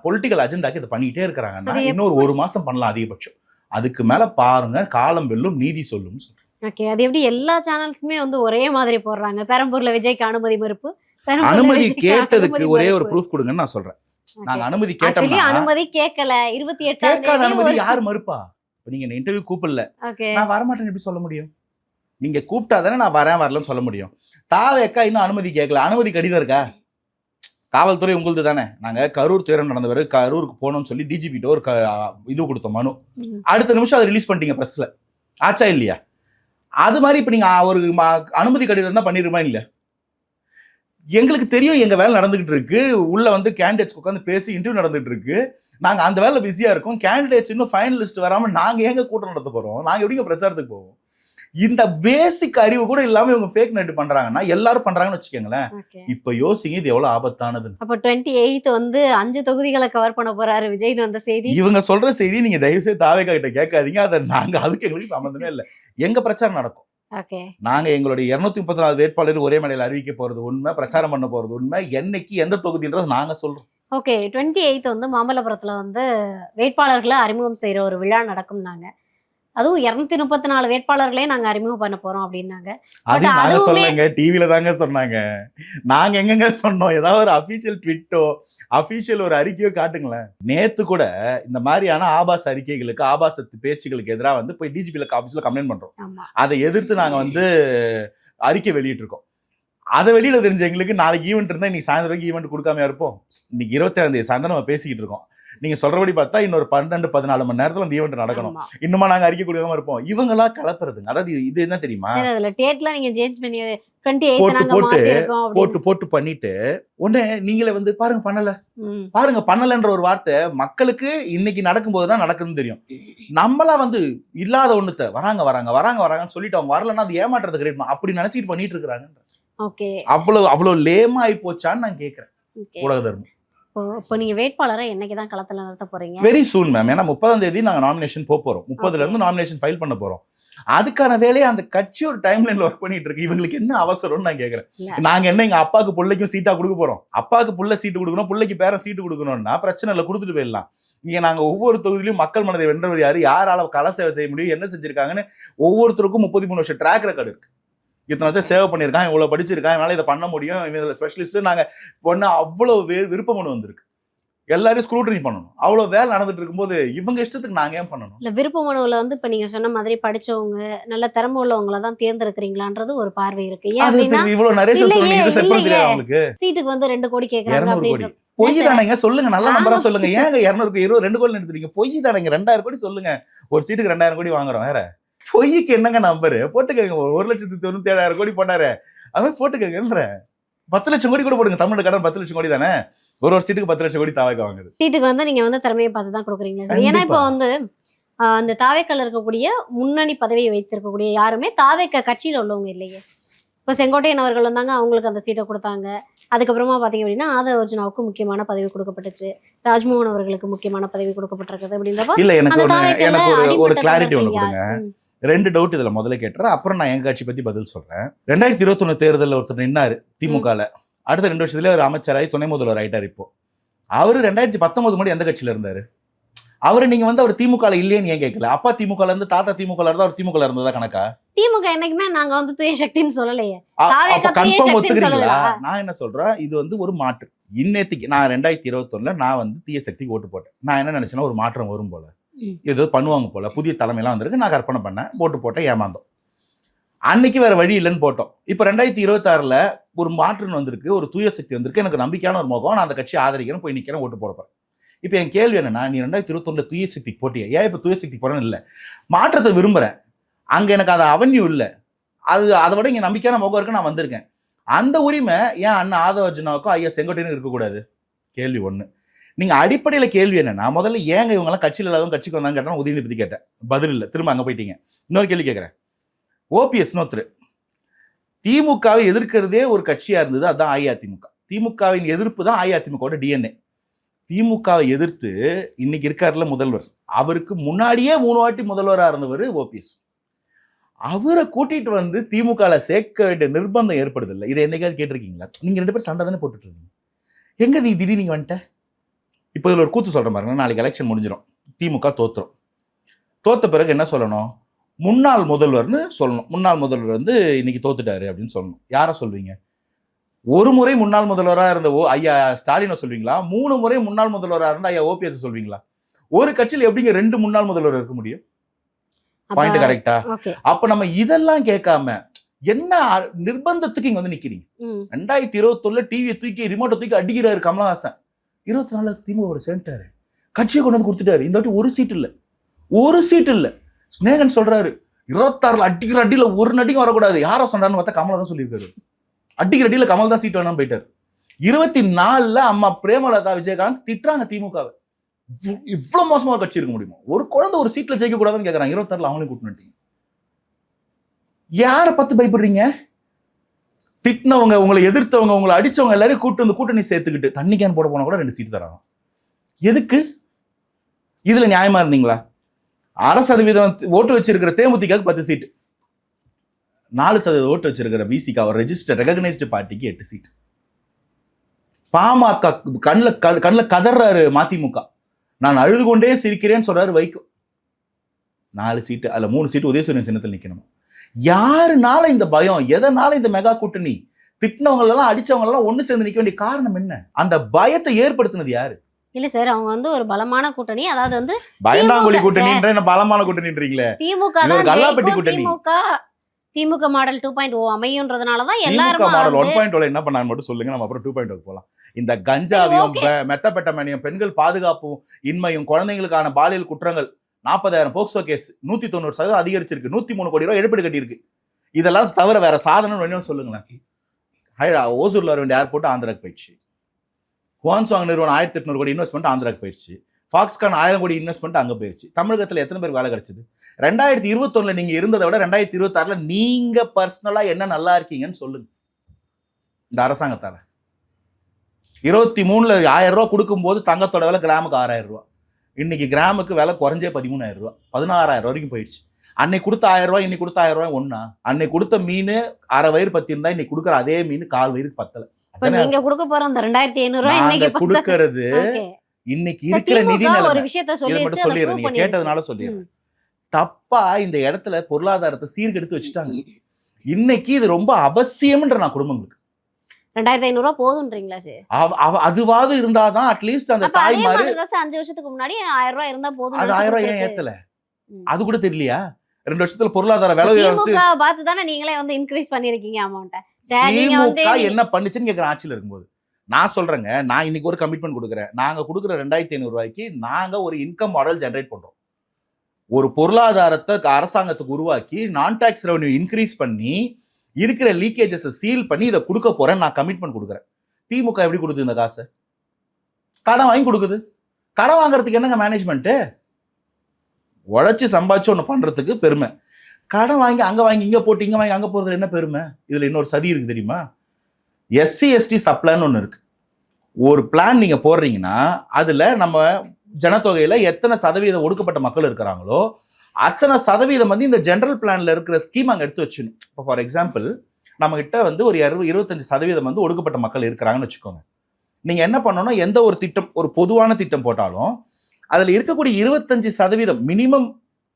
பொலிட்டிக்கல் அஜெண்டாக்கு இதை பண்ணிக்கிட்டே இருக்கிறாங்கன்னா இன்னொரு 1 மாசம் பண்ணலாம் அதிகபட்சம். அதுக்கு மேல பாருங்க, காலம் வெல்லும் நீதி சொல்லும். ஓகே, அது எப்படி எல்லா சேனல்ஸுமே வந்து ஒரே மாதிரி போடுறாங்க? பெரம்பூர்ல விஜய்க்கு அனுமதி மறுப்பு, அனுமதி கேட்டதுக்கு ஒரே ஒரு ப்ரூஃப் கொடுங்கன்னு நான் சொல்றேன். நாங்க அனுமதி கேட்டோம், அனுமதி கேட்கல. 28 கேட்காத அனுமதி யாரு மறுப்பா? நீங்க இன்டர்வியூ கூப்பிடல, நான் வரமாட்டேன்னு எப்படி சொல்ல முடியும்? நீங்க கூப்பிட்டாதானே நான் வரலன்னு சொல்ல முடியும். தாவேக்கா இன்னும் அனுமதி கேட்கல. அனுமதி கடிதம் இருக்கா? காவல்துறை உங்களுது தானே. நாங்க கரூர் துயரம் நடந்த பிறகு கரூருக்கு போனோம்னு சொல்லி டிஜிபிட்ட ஒரு இது கொடுத்தோம் மனு. அடுத்த நிமிஷம் அதை ரிலீஸ் பண்ணிட்டீங்க பிரஸ்ல. ஆச்சா இல்லையா? அது மாதிரி இப்ப நீங்க ஒரு அனுமதி கடிதம் தான் பண்ணிருமா இல்ல? எங்களுக்கு தெரியும் எங்க வேலை நடந்துகிட்டு இருக்கு, உள்ள வந்து கேண்டிடேட்ஸ் உட்காந்து பேசி இன்டர்வியூ நடந்துட்டு இருக்கு, நாங்க அந்த வேலை பிஸியா இருக்கோம். கேண்டிடேட்ஸ் இன்னும் ஃபைனல் லிஸ்ட் வராம நாங்க எங்க கூட்டம் நடத்த போறோம்? நாங்க எப்படிங்க பிரச்சாரத்துக்கு போவோம்? இந்த பேசிக் அறிவு கூட இல்லாம இவங்க ஃபேக் நெட் பண்றாங்கன்னா எல்லாரும் பண்றாங்கன்னு வச்சுக்கோங்களேன். இப்ப யோசிங்க, இது எவ்வளவு ஆபத்தானது. அப்ப 28 வந்து 5 தொகுதிகளை கவர் பண்ண போறாரு விஜய்னு வந்த செய்தி. இவங்க சொல்ற செய்தி நீங்க தயவு செய்து தாவேகா கிட்ட கேட்காதீங்க. அதை நாங்க அதுக்கு எங்களுக்கு சம்பந்தமே இல்லை. எங்க பிரச்சாரம் நடக்கும். நாங்க எங்களுடைய 234 வேட்பாளர் ஒரே மேடையில் அறிவிக்க போறது உண்மை, பிரச்சாரம் பண்ண போறது உண்மை. என்னைக்கு எந்த தொகுதின்றது நாங்க சொல்றோம். ஓகே, 28 வந்து மாமல்லபுரத்துல வந்து வேட்பாளர்களை அறிமுகம் செய்யற ஒரு விழா நடக்கும்னாங்க. அதுவும் 234 வேட்பாளர்களே நாங்க அறிமுகம் பண்ண போறோம் அப்படின்னாங்க. அது நாங்க சொல்லலைங்க, டிவில தாங்க சொன்னாங்க. நாங்க எங்கங்க சொன்னோம்? ஏதாவது ஒரு அபிஷியல் ட்விட்டோ அபிஷியல் ஒரு அறிக்கையோ காட்டுங்களேன். நேத்து கூட இந்த மாதிரியான ஆபாச அறிக்கைகளுக்கு, ஆபாச பேச்சுகளுக்கு எதிராக வந்து போய் டிஜிபி ஆபீஸ்ல கம்ப்ளைண்ட் பண்றோம். அதை எதிர்த்து நாங்க வந்து அறிக்கை வெளியிட்டிருக்கோம். அதை வெளியிட தெரிஞ்ச எங்களுக்கு நாளைக்கு ஈவெண்ட் இருந்தா இன்னைக்கு சாயந்தரம் வரைக்கும் ஈவெண்ட் கொடுக்காம இருப்போம். இன்னைக்கு 27ஆம் தேதி சாயந்தரம் நம்ம பேசிக்கிட்டு இருக்கோம். நீங்க சொல்றபடி பார்த்தா இன்னொரு 12-14 மணி நேரத்துல அந்த ஈவெண்ட் நடக்கணும். இன்னுமா நாங்க அறிக்கை கொடுக்காம இருப்போம்? இவங்களா கலப்புறதுங்க. அதாவது இது என்ன தெரியுமா, போட்டு பண்ணிட்டு உடனே நீங்களே வந்து பாருங்க பண்ணலன்ற ஒரு வார்த்தை மக்களுக்கு இன்னைக்கு நடக்கும் போதுதான் நடக்குதுன்னு தெரியும். நம்மளா வந்து இல்லாத ஒண்ணுத்த வராங்கன்னு சொல்லிட்டு அவங்க வரலன்னா அது ஏமாற்றத்தை கிரியேட் அப்படி நினைச்சிட்டு பண்ணிட்டு இருக்காங்க. அவ்வளவு லேமா ஆகி போச்சான்னு நான் கேட்கிறேன். ஊடக தர்மம். இப்போ நீங்க வேட்பாளரை என்னைக்குதான் களத்துல நிறுத்த போறீங்க? Very soon ma'am. ஏன்னா 30ஆம் தேதி நாங்க நாமினேஷன் போறோம். 30ல இருந்து நாமினேஷன் ஃபைல் பண்ண போறோம். அதுக்கான வேலையை அந்த கட்சி ஒரு டைம் லைன்ல ஒர்க் பண்ணிட்டு இருக்கு. இவங்களுக்கு என்ன அவசரம்னு நான் கேட்கறேன். நாங்க என்ன எங்க அப்பாவுக்கு பிள்ளைக்கும் சீட்டா கொடுக்க போறோம்? அப்பாவுக்கு புள்ள சீட்டு கொடுக்கணும், பிள்ளைக்கு பேரன் சீட்டு கொடுக்கணும்னா பிரச்சனை இல்லை, கொடுத்துட்டு போயிடலாம். இங்க நாங்க ஒவ்வொரு தொகுதியிலும் மக்கள் மனதை வென்றவர் யாரால கள சேவை செய்ய முடியும், என்ன செஞ்சிருக்காங்கன்னு ஒவ்வொருத்தருக்கும் 33 வருஷம் ட்ராக் ரெக்கார்டு இருக்கு. இத்தனை வருஷம் சேவ் பண்ணியிருக்கான், இவ்வளவு படிச்சிருக்கான், இவனால இதை பண்ண முடியும், இவங்க ஸ்பெஷலிஸ்ட். நாங்க பொண்ணு அவ்வளவு விருப்பம் ஒன்று வந்திருக்கு. எல்லாரும் ஸ்க்ரூட்டனி பண்ணணும். அவ்வளவு வேலை நடந்துட்டு இருக்கும்போது இவங்க இஷ்டத்துக்கு நாங்க ஏன் பண்ணணும்? இல்ல விருப்ப மனுவுல வந்து இப்ப நீங்க சொன்ன மாதிரி படிச்சவங்க நல்ல திறமை உள்ளவங்கள தான் தேர்ந்தெடுக்கிறீங்களான்றது ஒரு பார்வை இருக்கு. ஏன் அப்படின்னா இவ்வளவு நிறைய சீட்டுக்கு வந்து 2 கோடி கேக்குறாங்க 200 கோடி பொய் தானேங்க. சொல்லுங்க, நல்ல நம்பரா சொல்லுங்க. ஏங்க 200 கோடி எடுத்துறீங்க? பொய் தானேங்க. 2000 கோடி சொல்லுங்க. ஒரு சீட்டுக்கு 2000 கோடி வாங்குறோம். வேற பொய்க்கு என்னங்க நம்பரு? போட்டுக்கங்க. 1,97,000 கோடி போட்டாரு, அவன் போட்டுக்கங்கன்ற. 10 லட்சம் கோடி கூட போடுங்க. தமிழ்நாடு கடன் 10 லட்சம் கோடி தானே. ஒரு சீட்டுக்கு 10 லட்சம் கோடி தாவேக்கா வாங்குது. சீட்டுக்கு வந்து நீங்க வந்து திறமையை பார்த்து தான் கொடுக்குறீங்க. ஏன்னா இப்போ வந்து அந்த தாவேக்கால இருக்கக்கூடிய முன்னணி பதவியை வைத்திருக்கக்கூடிய யாருமே தாவேக்கா கட்சியில உள்ளவங்க இல்லையே. இப்போ செங்கோட்டையன் அவர்கள் வந்தாங்க, அவங்களுக்கு அந்த சீட்டை கொடுத்தாங்க. அதுக்கப்புறமா பார்த்தீங்க அப்படின்னா ஆதவ அர்ஜுனாவுக்கு முக்கியமான பதவி கொடுக்கப்பட்டுச்சு, ராஜ்மோகன் அவர்களுக்கு முக்கியமான பதவி கொடுக்கப்பட்டிருக்குது. அப்படின்றப்ப இல்ல எனக்கு ஒரு கிளாரிட்டி ஒன்று கொடுங்க. 2 டவுட் இதுல முதல்ல கேட்டுறேன், அப்புறம் நான் எங்க கட்சி பத்தி பதில் சொல்றேன். 2021 தேர்தலில் ஒருத்தர் நின்னாரு திமுகல. அடுத்த 2 வருஷத்துல ஒரு அமைச்சராகி துணை முதல்வர் ஆயிட்டார். இப்போ அவரு 2019 முன்னாடி எந்த கட்சியில இருந்தாரு? அவரு நீங்க வந்து அவர் திமுக இல்லையேன்னு ஏன் கேட்கல? அப்பா திமுக இருந்து தாத்தா திமுக இருந்தா அவர் திமுக இருந்ததா கணக்கா? திமுக என்னைக்குமே நாங்க வந்து தூய சக்தின்னு சொல்லலையே. கன்ஃபார்ம் ஒத்துக்கிறீங்களா? நான் என்ன சொல்றேன், இது வந்து ஒரு மாற்று. இன்னைக்கு நான் 2021 நான் வந்து தீய சக்திக்கு ஓட்டு போட்டேன். நான் என்ன நினைச்சேன்னா ஒரு மாற்றம் வரும் போல, ஏதோ பண்ணுவாங்க போல, புதிய தலைமையெல்லாம் வந்திருக்கு, நான் கற்பனை பண்ணேன், போட்டு போட்டேன், ஏமாந்தோம். அன்னைக்கு வேற வழி இல்லைன்னு போட்டோம். இப்போ 2026ல ஒரு மாற்றம் வந்திருக்கு, ஒரு தூய சக்தி வந்திருக்கு, எனக்கு நம்பிக்கையான ஒரு முகம், நான் அந்த கட்சி ஆதரிக்கிறேன், போய் நிற்கிறேன், ஓட்டு போட போறேன். இப்போ என் கேள்வி என்னன்னா, நீ 2021 தூய சக்திக்கு போட்டியா? ஏன் இப்போ தூய சக்திக்கு போறேன்னு இல்லை, மாற்றத்தை விரும்புறேன், அங்க எனக்கு அது அவன்யூ இல்லை, அதை விட இங்க நம்பிக்கையான முகம் இருக்கு, நான் வந்திருக்கேன். அந்த உரிமை ஏன் அண்ணன் ஆதவ அர்ஜுனாவுக்கும் ஐயா செங்கோட்டையனும் இருக்கக்கூடாது? கேள்வி 1. நீங்க அடிப்படையில கேள்வி என்னன்னா, முதல்ல ஏங்க இவங்கெல்லாம் கட்சியில் இல்லாதவங்க கட்சிக்கு வந்தாங்க கேட்டா உதயநிதி பத்தி கேட்டேன், பதில் இல்லை. திரும்ப அங்க போயிட்டீங்க. இன்னொரு கேள்வி கேட்கிறேன். ஓபிஎஸ் நோத்ரு திமுகவை எதிர்க்கிறதே ஒரு கட்சியா இருந்தது, அதுதான் அஇஅதிமுக. திமுகவின் எதிர்ப்பு தான் அஇஅதிமுகவோட டிஎன்ஏ. திமுகவை எதிர்த்து இன்னைக்கு இருக்காருல முதல்வர், அவருக்கு முன்னாடியே 3 வாட்டி முதல்வரா இருந்தவர் ஓபிஎஸ். அவரை கூட்டிட்டு வந்து திமுகல சேர்க்க வேண்டிய நிர்பந்தம் ஏற்படுது இல்லை. இதை என்னைக்காவது கேட்டிருக்கீங்களா? நீங்க 2 பேரும் சண்டை தானே போட்டுட்டு இருக்கீங்க. எங்க நீ திடீர்னு நீங்க வந்துட்ட? இப்போ இதில் ஒரு கூத்து சொல்கிறேன் பாருங்க. நாளைக்கு எலெக்ஷன் முடிஞ்சிடும், திமுக தோத்துரும். தோத்த பிறகு என்ன சொல்லணும்? முன்னாள் முதல்வர்னு சொல்லணும். முன்னாள் முதல்வர் வந்து இன்னைக்கு தோத்துட்டாரு அப்படின்னு சொல்லணும். யாரை சொல்வீங்க? ஒரு முறை முன்னாள் முதல்வராக இருந்த ஐயா ஸ்டாலினை சொல்வீங்களா? 3 முறை முன்னாள் முதல்வராக இருந்த ஐயா ஓபிஎஸ் சொல்வீங்களா? ஒரு கட்சியில் எப்படிங்க 2 முன்னாள் முதல்வர் இருக்க முடியும்? பாயிண்ட் கரெக்டா? அப்ப நம்ம இதெல்லாம் கேட்காம என்ன நிர்பந்தத்துக்கு இங்க வந்து நிக்கிறீங்க? 2021 டிவியை தூக்கி ரிமோட்டை தூக்கி அடிக்கிறாரு கமலஹாசன். 24 திமுக சேர்ந்துட்டாரு, கட்சியை கொண்டு வந்து கொடுத்துட்டாரு. இந்த வாட்டி ஒரு சீட் இல்ல. ஸ்நேகன் சொல்றாரு 26ல அடிக்கிற அடியில ஒரு நடிகம் வரக்கூடாது. யாரோ சொன்னாருன்னு பார்த்தா கமல் தான் சொல்லியிருக்காரு. அடிக்கிற அடியில கமல் தான் சீட் வேணாம்னு போயிட்டாரு. 24ல அம்மா பிரேமலதா விஜயகாந்த் திட்டுறாங்க திமுகவை. இவ்வளவு மோசமா ஒரு கட்சி இருக்க முடியுமா? ஒரு குழந்தை ஒரு சீட்ல ஜெயிக்க கூடாதுன்னு கேட்கறாங்க. 26ல அவங்களையும் கூட்டினீங்க. யாரை பார்த்து பயப்படுறீங்க? திட்டினவங்க, உங்களை எதிர்த்தவங்க, உங்களை அடிச்சவங்க எல்லாரும் கூட்டணி சேர்த்துக்கிட்டு தண்ணி கேன் போட போனா கூட 2 சீட்டு தராங்க. எதுக்கு? இதுல நியாயமா இருந்தீங்களா? 6% ஓட்டு வச்சிருக்கிற தேமுதிக 10 சீட்டு, 4% ஓட்டு வச்சிருக்கிற விசிக ஒரு ரெஜிஸ்டர் ரெகக்னைஸ்டு பார்ட்டிக்கு 8 சீட். பாமக கண்ணில் கதறாரு மதிமுக. நான் அழுது கொண்டே சிரிக்கிறேன்னு சொல்றாரு வைகோ. 4 சீட்டு, அதுல 3 சீட்டு உதயசூரியன் சின்னத்தில் நிக்கணும். யாருனால இந்த பயம்? எதனால இந்த மெகா கூட்டணி? திட்டினவங்க எல்லாம் அடிச்சவங்க எல்லாம் ஒண்ணு சேர்ந்து நிக்க வேண்டிய காரணம் என்ன? அந்த பயத்தை ஏற்படுத்தினது யாரு? இல்ல சார், அவங்க வந்து ஒரு பலமான கூட்டணி, அதாவது வந்து பயந்தாங்குழி கூட்டணின்ற பலமான கூட்டணின்றீங்களே. திமுக திமுக மாடல் 2.0 அமையும்ன்றதுனாலதான் திமுக எல்லாரும் மாடல் வந்து 1.0 என்ன பண்ணான்னு மட்டும் சொல்லுங்க, நம்ம அப்புறம் 2.0 போலாம். இந்த கஞ்சாவையும் மெத்தப்பெட்டமனியும் பெண்கள் பாதுகாப்பும் இன்மையும் குழந்தைங்களுக்கான பாலியல் குற்றங்கள் 40,000 போக்சோ கேஸ் 190% அதிகரிச்சிருக்கு. 103 கோடி ரூபாய் இழப்பீடு கட்டியிருக்கு. இதெல்லாம் தவிர வேற சாதனம் வேணும்னு சொல்லுங்களேன். ஓசூர்ல வர வேண்டிய ஏர்போர்ட் ஆந்திராக்கு போயிடுச்சு. ஹுவான்சாங் நிறுவனம் 1800 கோடி இன்வெஸ்ட்மெண்ட் ஆந்திராக்கு போயிடுச்சு. ஃபாக்ஸ்கான் 1000 கோடி இன்வெஸ்ட்மெண்ட் அங்க போயிடுச்சு. தமிழகத்துல எத்தனை பேர் வேலை கிடைச்சது? 2021 நீங்க இருந்ததை விட 2026 நீங்க பர்சனலா என்ன நல்லா இருக்கீங்கன்னு சொல்லுங்க. இந்த அரசாங்கத்தால 23 1000 ரூபாய் கொடுக்கும் போது தங்கத்தோட விலை கிராமுக்கு 6000 ரூபாய். இன்னைக்கு கிராமுக்கு விலை குறைஞ்சே 13,000 ரூபாய், 16,000 வரைக்கும் போயிடுச்சு. அன்னைக்கு கொடுத்த 1000 ரூபாய் இன்னைக்கு கொடுத்த 1000 ரூபாய் ஒண்ணா? அன்னைக்கு கொடுத்த மீன் அரை வயிறு பத்தி இருந்தா இன்னைக்கு கொடுக்குற அதே மீன் 1/4 வயிறுக்கு பத்தல. நீங்க கொடுக்க போற அந்த 2,500 ரூபாய் இன்னைக்கு கொடுக்கறது இன்னைக்கு இருக்கிற நிதி ஒரு நிலைமை. விஷயத்த இதை மட்டும் சொல்லிடுறேன், நீங்க கேட்டதுனால சொல்லிடுறேன். தப்பா இந்த இடத்துல பொருளாதாரத்தை சீர்கெடுத்து வச்சுட்டாங்க. இன்னைக்கு இது ரொம்ப அவசியம்ன்ற நான் குடும்பங்களுக்கு 2,500 ரூபாய் போதுன்றீங்களா சார்? அதுவாது இருந்தாதான் அட்லீஸ்ட் அந்த தாய்மாரு 5 வருஷத்துக்கு முன்னாடி 1000 ரூபாய் இருந்தா போதும். அது 1000 ரூபாய் ஏன் ஏத்தல? அது கூட தெரியலையா? 2 வருஷத்துல பொருளாதார விலை பார்த்து தானே நீங்களே வந்து இன்க்ரீஸ் பண்ணிருக்கீங்க அமௌண்ட்டை. திமுக என்ன பண்ணுச்சுன்னு கேக்குற ஆட்சியில இருக்கும்போது நான் சொல்றேங்க, நான் இன்னைக்கு ஒரு கமிட்மெண்ட் கொடுக்குறேன். நாங்க கொடுக்குற 2,500 ரூபாய்க்கு நாங்க ஒரு இன்கம் மாடல் ஜெனரேட் பண்றோம். ஒரு பொருளாதாரத்தை அரசாங்கத்துக்கு உருவாக்கி நான் டாக்ஸ் ரெவன்யூ இன்க்ரீஸ் பண்ணி இருக்கிற லீக்கேஜஸ் சீல் பண்ணி இதை கொடுக்க போறேன். நான் கமிட்மெண்ட் கொடுக்குறேன். திமுக எப்படி கொடுக்குது இந்த காசை? கடன் வாங்கி கொடுக்குது. கடன் வாங்குறதுக்கு என்னங்க மேனேஜ்மெண்ட்? உழைச்சி சம்பாதிச்சு ஒன்று பண்றதுக்கு பெருமை. கடன் வாங்கி அங்க வாங்கி இங்க போட்டு இங்க வாங்கி அங்க போறது என்ன பெருமை? இதுல இன்னொரு சதி இருக்கு தெரியுமா? SC/ST சப்ளான்னு ஒன்று இருக்கு. ஒரு பிளான் நீங்க போடுறீங்கன்னா அதுல நம்ம ஜனத்தொகையில எத்தனை சதவீதம் ஒடுக்கப்பட்ட மக்கள் இருக்கிறாங்களோ அத்தனை சதவீதம் வந்து இந்த ஜெனரல் பிளான்ல இருக்கிற ஸ்கீம் அங்க எடுத்து வச்சிடணும். இப்போ ஃபார் எக்ஸாம்பிள் நம்ம கிட்ட வந்து ஒரு 25% வந்து ஒடுக்கப்பட்ட மக்கள் இருக்கிறாங்கன்னு வச்சுக்கோங்க. நீங்க என்ன பண்ணணும், எந்த ஒரு திட்டம் ஒரு பொதுவான திட்டம் போட்டாலும் அதுல இருக்கக்கூடிய 25% மினிமம்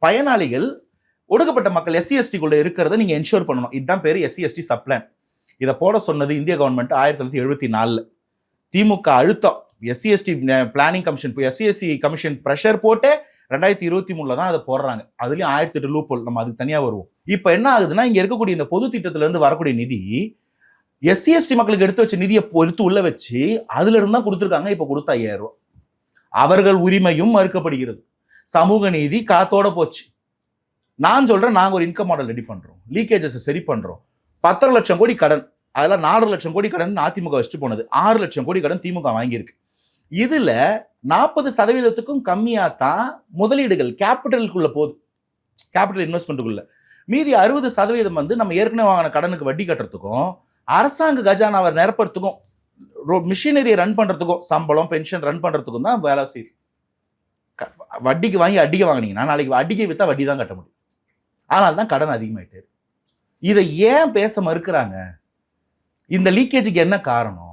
பயனாளிகள் ஒடுக்கப்பட்ட மக்கள் SC/ST இருக்கிறத நீங்க என்ஷூர் பண்ணணும். இதுதான் பேரு SC/ST சப்ளான். இதை போட சொன்னது இந்திய கவர்மெண்ட் 1974. திமுக அழுத்தம் SC/ST planning commission SC/ST commission pressure போட்டு 2023 தான் அதை போடுறாங்க. அதுலயும் 1008 லூப் ஹோல், நம்ம அதுக்கு தனியா வருவோம். இப்ப என்ன ஆகுதுன்னா இங்க இருக்கக்கூடிய இந்த பொது திட்டத்துல இருந்து வரக்கூடிய நிதி SC/ST மக்களுக்கு எடுத்து வச்ச நிதியை பொறுத்து உள்ள வச்சு அதுல இருந்து தான் கொடுத்துருக்காங்க. இப்ப கொடுத்த 5000 ரூபாய் அவர்கள் உரிமையும் மறுக்கப்படுகிறது. சமூக நீதி காத்தோட போச்சு. நான் சொல்றேன், நாங்க ஒரு இன்கம் மாடல் ரெடி பண்றோம், லீக்கேஜஸ் சரி பண்றோம். 10 லட்சம் கோடி கடன், அதெல்லாம் 4 லட்சம் கோடி கடன் அதிமுக வச்சுட்டு போனது. 6 லட்சம் கோடி கடன் திமுக வாங்கியிருக்கு. இதுல 40%க்கும் கம்மியா தான் முதலீடுகள் கேபிட்டலுக்குள்ள போகுது, கேபிட்டல் இன்வெஸ்ட்மெண்ட்டுக்குள்ள. மீதி 60% வந்து நம்ம ஏற்கனவே வாங்கின கடனுக்கு வட்டி கட்டுறதுக்கும் அரசாங்க கஜானாவை நிரப்புறதுக்கும் மிஷினரியை ரன் பண்றதுக்கும் சம்பளம் பென்ஷன் ரன் பண்றதுக்கும் தான் வேலை செய்யுது. வட்டிக்கு வாங்கி அடிக்க வாங்கினீங்கன்னா நாளைக்கு அடிக்கை வித்தா வட்டி தான் கட்ட முடியும். ஆனால் தான் கடன் அதிகமாயிட்டே இருக்கு. இதை ஏன் பேச மறுக்கிறாங்க? இந்த லீக்கேஜுக்கு என்ன காரணம்?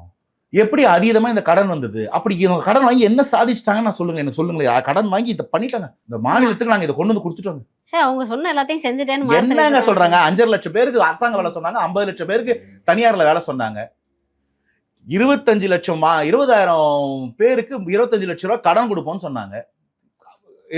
எப்படி அதீதமா இந்த கடன் வந்தது? அப்படி இவங்க கடன் வாங்கி என்ன சாதிச்சிட்டாங்க? நான் சொல்லுங்க, எனக்கு சொல்லுங்களேன். கடன் வாங்கி இதை பண்ணிட்டாங்க, இந்த மாநிலத்துக்கு நாங்க இதை கொண்டு வந்து கொடுத்துட்டோங்க. சார் அவங்க சொன்ன எல்லாத்தையும் செஞ்சுட்டேன்னு என்னங்க சொல்றாங்க? 5.5 லட்சம் பேருக்கு அரசாங்க வேலை சொன்னாங்க, 50 லட்சம் பேருக்கு தனியார்ல வேலை சொன்னாங்க. 25 லட்சம் 20,000 பேருக்கு 25 லட்சம் ரூபாய் கடன் கொடுப்போம்னு சொன்னாங்க.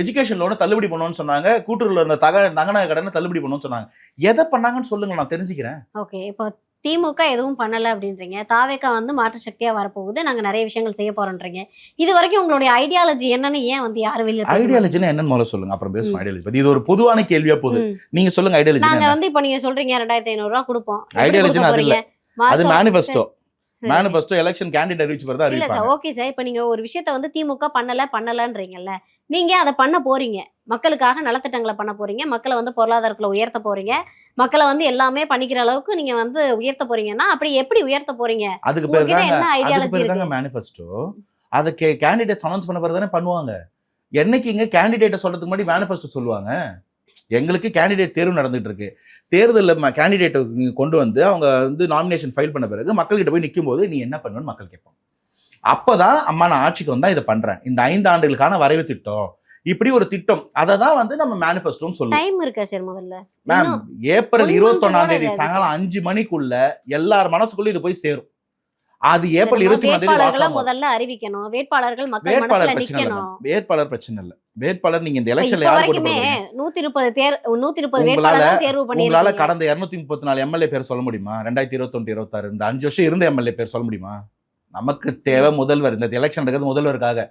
எஜுகேஷன் லோனை தள்ளுபடி பண்ணுவோம்னு சொன்னாங்க. கூட்டுறவுல இருந்த தகன கடனை தள்ளுபடி பண்ணுவோம்னு சொன்னாங்க. எதை பண்ணாங்கன்னு சொல்லுங்க, நான் தெரிஞ்சுக்கிறேன். ஓகே, இப்போ திமுக எதுவும் பண்ணல அப்படின்றீங்க. தாவேக்கா வந்து மாற்று சக்தியா வரப்போகுது, நாங்க நிறைய விஷயங்கள் செய்ய போறோம்ன்றீங்க. இது வரைக்கும் உங்களுடைய ஐடியாலஜி என்னன்னு ஏன் வந்து யாரும் வெளியே ஐடியாலஜினா என்னன்னு முதல்ல சொல்லுங்க, அப்புறம் பேசுவோம் ஐடியாலஜி பத்தி. இது ஒரு பொதுவான கேள்வியா போகுது. நீங்க சொல்லுங்க ஐடியாலஜி. நாங்க வந்து இப்போ நீங்க சொல்றீங்க 2,500 ரூபாய் கொடுப்போம். ஐடியாலஜினா அது இல்ல, அது மேனிஃபெஸ்டோ எலெக்ஷன் கேண்டிடேட் அறிவிச்சு வரதா அறிவிப்பாங்க. இல்ல சார், ஓகே சார். இப்போ நீங்க ஒரு விஷயத்தை வந்து திமுக பண்ணலன்றீங்கல்ல, நீங்க அதை பண்ண போறீங்க, மக்களுக்காக நலத்திட்டங்களை பண்ண போறீங்க, மக்களை வந்து பொருளாதாரத்துல உயர்த்த போறீங்க, மக்களை வந்து எல்லாமே பண்ணிக்கிற அளவுக்கு நீங்க வந்து உயர்த்த போறீங்கன்னா அப்படி எப்படி உயர்த்த போறீங்க? அதுக்கு பேர் தாங்க மேனிஃபெஸ்டோ. அதை கேண்டிடேட் அனௌன்ஸ் பண்ண பிறகு தானே பண்ணுவாங்க. என்னைக்கு இங்க கேண்டிடேட்டை சொல்றதுக்கு முன்னாடி மேனிஃபெஸ்டோ சொல்லுவாங்க? எங்களுக்கு கேண்டிடேட் தேர்வு நடந்துட்டு இருக்கு. தேர்தலில் கேண்டிடேட்டை கொண்டு வந்து அவங்க வந்து நாமினேஷன் ஃபைல் பண்ண பிறகு மக்கள்கிட்ட போய் நிற்கும் போது நீ என்ன பண்ணுவேன்னு மக்கள் கேட்பாங்க. அப்பதான் அம்மா நான் ஆட்சிக்கு வந்தா இதை பண்றேன், இந்த 5 ஆண்டுகளுக்கான வரைவு திட்டம், இப்படி ஒரு திட்டம், அதை தான் வந்து நம்ம மேனிஃபெஸ்டோன்னு சொல்லுவோம். டைம் இருக்கா சார்? முதல்ல மேம், ஏப்ரல் 21ஆம் தேதி சாயங்காலம் 5 மணிக்குள்ள எல்லார் மனசுக்குள்ள இது போய் சேரும். அது ஏப்ரல் 24 வேட்பாளர்களை முதல்ல அறிவிக்கணும், வேட்பாளர்கள் மக்கள் மனசுல நிக்கணும். வேட்பாளர் பிரச்சனை இல்ல. வேட்பாளர் நீங்க இந்த இப்ப எலெக்ஷன்ல இப்ப யாரு போட்டு வரைக்குமே போறீங்க? 130 உங்களால வேட்பாளர்கள் தேர்வு உங்களால பண்ணிருக்கீங்க. கடந்த 234 எம்எல்ஏ பேர் சொல்ல முடியுமா? 2021 26 இந்த 5 வருஷம் இருந்த எம்எல்ஏ பேர் சொல்ல முடியுமா? நமக்கு தேவை முதல்வர். இந்த எலெக்ஷன் நடக்கிறது முதல்வருக்காக.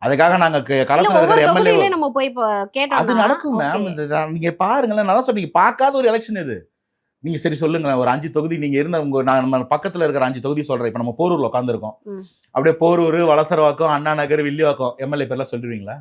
அதுக்காக நாங்க இல்ல, களத்துல ஒவ்வொரு இருக்கிற எம்எல்ஏ தொகுதியிலயும் நம்ம போய் அது கேட்டோம்னா நடக்கும் மேம். ஓகே. நீங்க பாருங்களேன், நான் தான் சொன்னீங்க, பார்க்காத ஒரு எலெக்ஷன் இது. நீங்க சரி சொல்லுங்களேன், ஒரு 5 தொகுதி நீங்க இருந்த நான் நம்ம பக்கத்துல இருக்கிற 5 தொகுதி சொல்றேன். இப்ப நம்ம போரூர்ல உட்காந்துருக்கோம். ம். அப்படியே போரூர், வலசரவாக்கம், அண்ணா நகர், வில்லிவாக்கம் எம்எல்ஏ பேர்லாம் சொல்லிடுவீங்களா?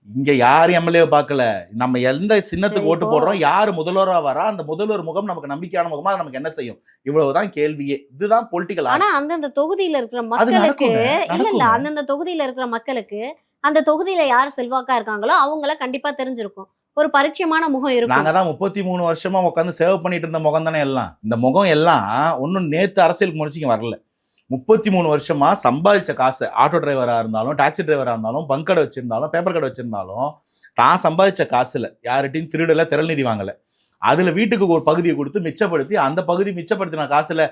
இங்க யாரும் எம்எல்ஏ பார்க்கல. நம்ம எந்த சின்னத்துக்கு சரி, ஓட்டு இப்போ போடுறோம், யாரு முதல்வரா வரா, அந்த முதல்வர் முகம் நமக்கு நம்பிக்கையான முகமா, அது நமக்கு என்ன செய்யும்? இவ்வளவுதான் கேள்வியே. இதுதான் பொலிட்டிக்கல் ஆனா ஆர்ட். அந்தந்த தொகுதியில இருக்கிற அது மக்களுக்கு நடக்குங்க, இல்ல நடக்குங்க. அந்தந்த தொகுதியில இருக்கிற மக்களுக்கு அந்த தொகுதியில யார் செல்வாக்கா இருக்காங்களோ அவங்கள கண்டிப்பா தெரிஞ்சிருக்கும். ஒரு பரிச்சயமான முகம் இருக்கும். நாங்க தான் 33 வருஷமா உட்காந்து சேவ் பண்ணிட்டு இருந்த முகம் தானே எல்லாம். இந்த முகம் எல்லாம் ஒன்னும் நேத்து அரசியலுக்கு முடிச்சுங்க வரல. 33 வருஷமா சம்பாதிச்ச காசு, ஆட்டோ டிரைவரா இருந்தாலும், டாக்ஸி டிரைவரா இருந்தாலும், பங்க் கடை வச்சிருந்தாலும், பேப்பர் கடை வச்சிருந்தாலும், தான் சம்பாதிச்ச காசுல யார்கிட்டையும் திருடல, திரள் நிதி வாங்கல. அதுல வீட்டுக்கு ஒரு பகுதியை கொடுத்து மிச்சப்படுத்தி, அந்த பகுதி மிச்சப்படுத்தின காசுல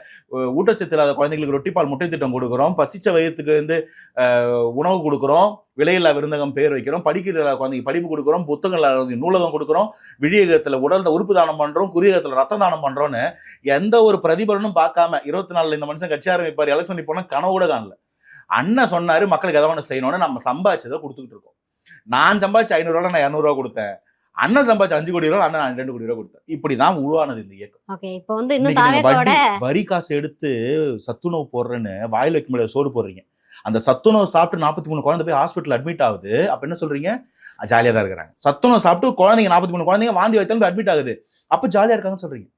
ஊட்டச்சத்து இல்லாத குழந்தைங்களுக்கு ரொட்டிப்பால் முட்டை திட்டம் கொடுக்குறோம், பசிச்ச வயிற்றுக்கு வந்து உணவு கொடுக்குறோம், விலையில்லா விருந்தகம் பேர் வைக்கிறோம், படிக்கிற குழந்தைங்க படிப்பு கொடுக்குறோம், புத்தகங்கள் நூலகம் கொடுக்குறோம், விழியகத்துல உடல் உறுப்பு தானம் பண்றோம், குறியகத்துல ரத்த தானம் பண்றோம்னு எந்த ஒரு பிரதிபலனும் பார்க்காம 24 இந்த மனுஷன் கட்சி ஆரம்பிப்பார், எலெக்ஷன் போனா கனவு கூட காணல. அண்ணன் சொன்னாரு மக்களுக்கு எதாவது செய்யணும்னு நம்ம சம்பாதிச்சதை கொடுத்துக்கிட்டு இருக்கோம். நான் சம்பாதிச்ச 500 ரூபா நான் 200 ரூபா கொடுத்தேன். அண்ணன் சம்பாதிச்ச 5 கோடி ரூபா, அண்ணன் 2 கோடி ரூபா கொடுத்தேன். இப்படிதான் உருவானது இந்த இயக்கம். ஓகே, இப்போ வந்து இன்னும் தாவேக்கோட வரி காசு எடுத்து சத்துணவு போடுறேன்னு வாயில வைக்க முடியாத சோறு போடுறீங்க. அந்த சத்துணவு சாப்பிட்டு 43 குழந்தை போய் ஹாஸ்பிட்டல் அட்மிட் ஆகுது. அப்ப என்ன சொல்றீங்க? ஜாலியா தான் இருக்கிறாங்க. சத்துணவு சாப்பிட்டு குழந்தைங்க 43 குழந்தைங்க வாந்தி வைத்தாலும் போய் அட்மிட் ஆகுது. அப்ப ஜாலியா இருக்காங்கன்னு சொல்றீங்க.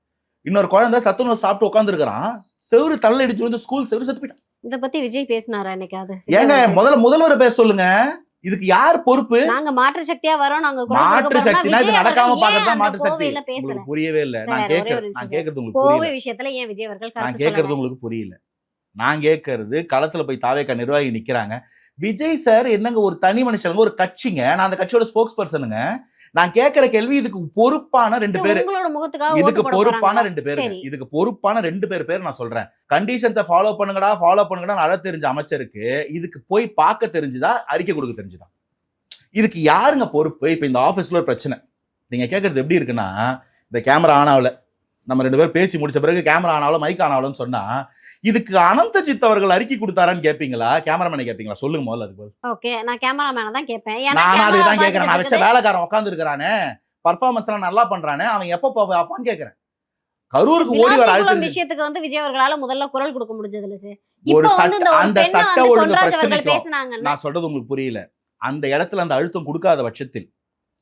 இன்னொரு குழந்தை சத்துணவு சாப்பிட்டு உட்கார்ந்து இருக்கிறான், செவுரு தள்ள அடிச்சு வந்து ஸ்கூல் செவுரு செத்து போயிட்டான். இத பத்தி விஜய் பேசினாரா என்னைக்காவது? ஏங்க முதல்வரை பேச சொல்லுங்க. இதுக்கு யார் பொறுப்பு? நாங்க மாற்று சக்தியா வரோம், நாங்க குரல் கொடுக்க மாற்று போறோம்னா சக்தினா இது விஜய் நடக்காம அவர்கள் ஏன் பாக்குறது தான் அந்த மாற்று சக்தி. கோவையில பேசல? உங்களுக்கு புரியவே இல்ல. சார், நான் ஒரே ஒரு கேட்கறது நிமிஷம் உங்களுக்கு கோவை புரியல. விஷயத்துல ஏன் விஜய் அவர்கள் நான் கருத்து கேட்கறது சொல்லல? உங்களுக்கு புரியல. நான் கேட்கறது, களத்துல போய் தாவேக்கா நிர்வாகி நிக்கிறாங்க. விஜய் சார் என்னங்க ஒரு தனி மனுஷனுங்க, ஒரு கட்சிங்க. நான் அந்த கட்சியோட ஸ்போக்ஸ் பர்சனுங்க. நான் கேட்கிற கேள்வி, இதுக்கு பொறுப்பான 2 பேரு, உங்களோட முகத்துக்காக இதுக்கு ஓட்டு போட பொறுப்பான போறாங்களா? 2 பேருங்க, சரி. இதுக்கு பொறுப்பான 2 பேர் நான் சொல்றேன். கண்டிஷன்ஸை ஃபாலோ பண்ணுங்கடா அழ தெரிஞ்ச அமைச்சருக்கு இதுக்கு போய் பார்க்க தெரிஞ்சுதா, அறிக்கை கொடுக்க தெரிஞ்சுதா? இதுக்கு யாருங்க பொறுப்பு? இப்ப இந்த ஆபீஸ்ல ஒரு பிரச்சனை. நீங்க கேட்கறது எப்படி இருக்குன்னா, இந்த கேமரா ஆன் ஆகல, நம்ம 2 பேரும் பேசி முடிச்ச பிறகு கேமரா ஆன் ஆகல, மைக் ஆன் ஆகலன்னு சொன்னா, இதுக்கு அனந்த சித் அவர்கள் அறிக்கை கொடுத்தாரான்னு கேட்பீங்களா, கேமராமேனை கேட்பீங்களா? சொல்லுங்க முதல்ல. அதுக்கு ஓகே, நான் கேமராமேனை தான் கேட்பேன். ஏன்னா நான் கேமரா அதுதான் கேட்கறேன். நான் வச்ச பார்த்துட்டு வேலைக்காரன் உட்கார்ந்து இருக்கிறானே, பர்ஃபார்மன்ஸ் எல்லாம் நல்லா பண்றானே, அவன் எப்ப பாப்பான்னு கேட்கறேன். கரூருக்கு ஓடி வர விளாத்திக்குளம் அழுத்தம் விஷயத்துக்கு வந்து விஜய் அவர்களால முதல்ல குரல் கொடுக்க முடிஞ்சது இல்ல சார். ஒரு இப்போ வந்து இந்த ஒரு அந்த பெண்ணை சட்ட வந்து ஒழுங்கு பொன்ராஜ் அவர்கள் பிரச்சனைக்கும் பேசினாங்கன்னா நான் சொல்றது உங்களுக்கு புரியல. அந்த இடத்துல அந்த அழுத்தம் கொடுக்காத பட்சத்தில்,